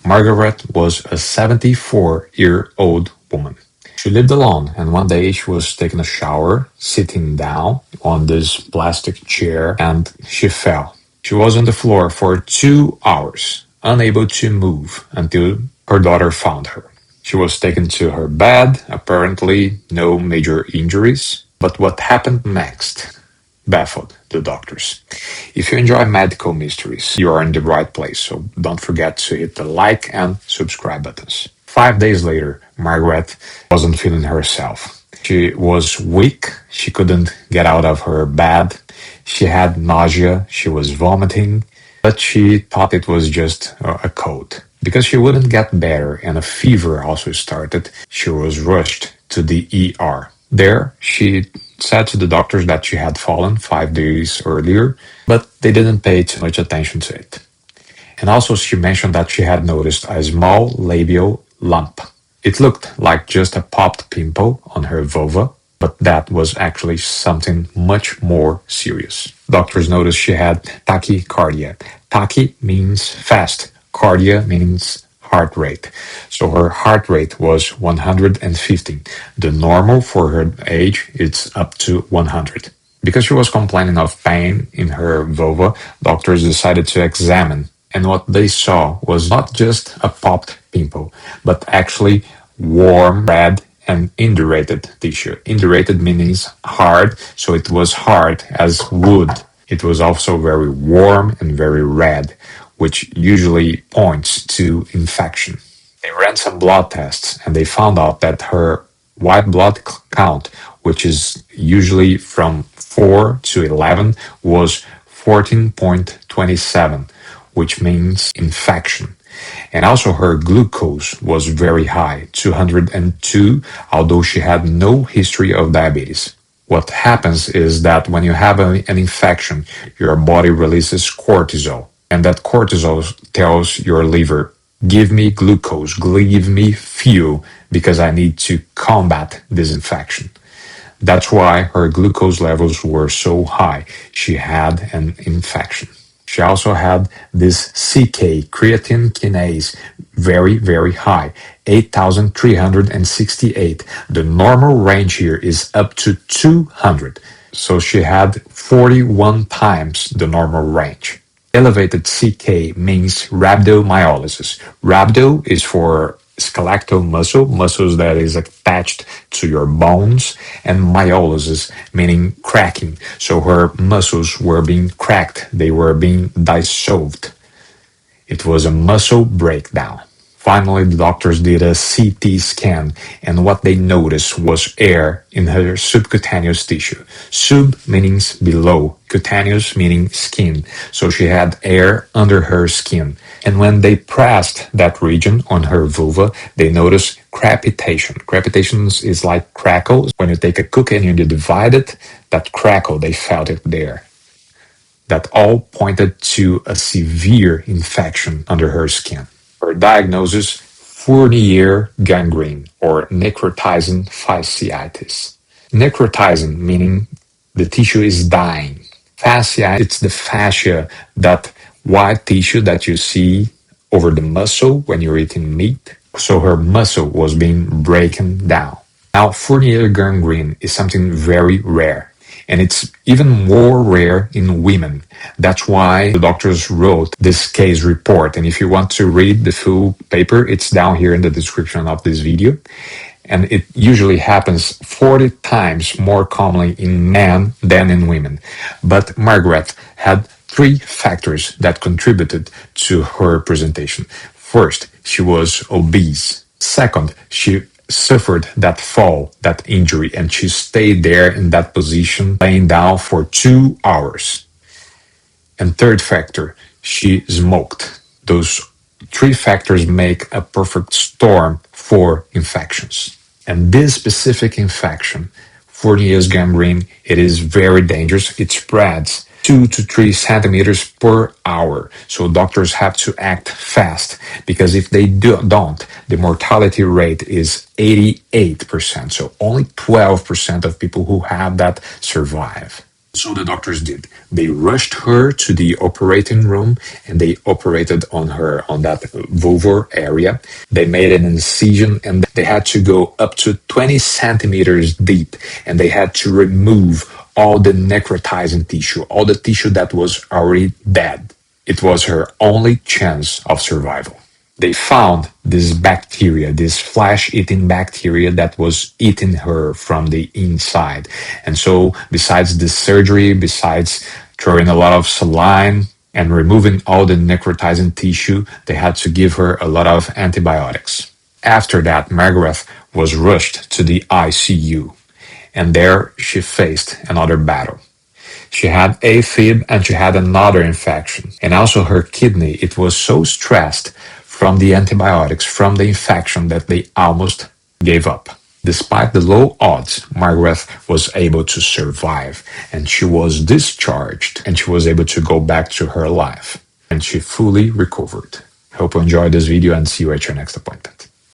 Margaret was a 74-year-old woman. She lived alone, and one day she was taking a shower, sitting down on this plastic chair, and she fell. She was on the floor for 2 hours, unable to move until her daughter found her. She was taken to her bed, apparently no major injuries. But what happened next baffled the doctors. If you enjoy medical mysteries, you are in the right place, so don't forget to hit the like and subscribe buttons. 5 days later, Margaret wasn't feeling herself. She was weak, she couldn't get out of her bed, she had nausea, she was vomiting, but she thought it was just a cold. Because she wouldn't get better and a fever also started, she was rushed to the ER. There, she said to the doctors that she had fallen 5 days earlier, but they didn't pay too much attention to it. And also she mentioned that she had noticed a small labial lump. It looked like just a popped pimple on her vulva, but that was actually something much more serious. Doctors noticed she had tachycardia. Tachy means fast, cardia means heart rate. So her heart rate was 150. The normal for her age is up to 100. Because she was complaining of pain in her vulva, doctors decided to examine. And what they saw was not just a popped pimple, but actually warm, red, and indurated tissue. Indurated means hard, so it was hard as wood. It was also very warm and very red, which usually points to infection. They ran some blood tests and they found out that her white blood count, which is usually from 4 to 11, was 14.27, which means infection. And also her glucose was very high, 202, although she had no history of diabetes. What happens is that when you have an infection, your body releases cortisol. And that cortisol tells your liver, give me glucose, give me fuel, because I need to combat this infection. That's why her glucose levels were so high. She had an infection. She also had this CK, creatine kinase, very, very high, 8,368. The normal range here is up to 200. So she had 41 times the normal range. Elevated CK means rhabdomyolysis. Rhabdo is for skeletal muscles that is attached to your bones, and myolysis meaning cracking. So her muscles were being cracked, they were being dissolved. It was a muscle breakdown. Finally, the doctors did a CT scan, and what they noticed was air in her subcutaneous tissue. Sub means below, cutaneous meaning skin. So she had air under her skin. And when they pressed that region on her vulva, they noticed crepitation. Crepitation is like crackle. When you take a cookie and you divide it, that crackle, they felt it there. That all pointed to a severe infection under her skin. Her diagnosis, Fournier gangrene or necrotizing fasciitis. Necrotizing meaning the tissue is dying. Fascia, it's the fascia, that white tissue that you see over the muscle when you're eating meat. So her muscle was being broken down. Now, Fournier gangrene is something very rare. And it's even more rare in women. That's why the doctors wrote this case report. And if you want to read the full paper, it's down here in the description of this video. And it usually happens 40 times more commonly in men than in women. But Margaret had 3 factors that contributed to her presentation. First, she was obese. Second, she suffered that fall, that injury, and she stayed there in that position, laying down for 2 hours. And third factor, she smoked. Those 3 factors make a perfect storm for infections. And this specific infection, Fournier's gangrene, it is very dangerous. It spreads 2 to 3 centimeters per hour. So doctors have to act fast, because if they don't, the mortality rate is 88%. So only 12% of people who have that survive. So the doctors did. They rushed her to the operating room and they operated on her on that vulvar area. They made an incision and they had to go up to 20 centimeters deep and they had to remove all the necrotizing tissue, all the tissue that was already dead. It was her only chance of survival. They found this bacteria, this flesh-eating bacteria that was eating her from the inside. And so, besides this surgery, besides throwing a lot of saline and removing all the necrotizing tissue, they had to give her a lot of antibiotics. After that, Margaret was rushed to the ICU, and there she faced another battle. She had AFib and she had another infection. And also her kidney, it was so stressed from the antibiotics, from the infection that they almost gave up. Despite the low odds, Margaret was able to survive and she was discharged and she was able to go back to her life. And she fully recovered. Hope you enjoyed this video and see you at your next appointment.